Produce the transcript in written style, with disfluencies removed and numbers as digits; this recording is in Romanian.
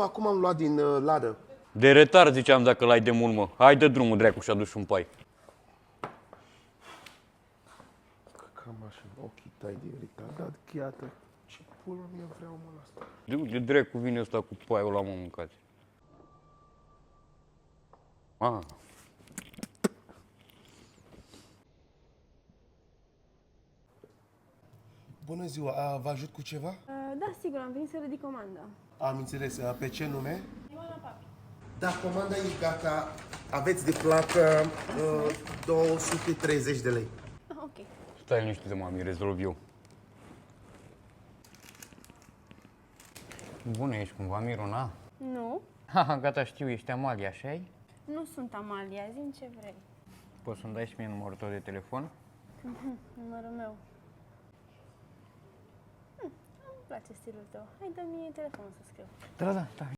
Acum am luat din ladă. De retar ziceam dacă l-ai de mult, mă. Hai dă drumul, dracu, și aduci un pai. Cam așa, ochii tăi de retardat, gheată. Ce pula mea vreau, mă, la asta? De dracu vine ăsta cu paiul la, mă, mâncați. Ah. Bună ziua, vă ajut cu ceva? Da, sigur, am venit să ridic comanda. Am înțeles, pe ce nume? Ioana Papi. Da, comanda e gata. Aveți de plată 230 de lei. Ah, ok. Stai liniștit, mami, rezolv eu. Bună, ești cumva Miruna? Nu, Haha, gata, știu, ești Amalia, așa-i? nu sunt Amalia, zi-mi ce vrei. Poți să-mi dai și mie numărul tău de telefon? Numărul meu. Îmi place stilul tău. Hai, dă-mi telefonul să scriu. Da, da, da.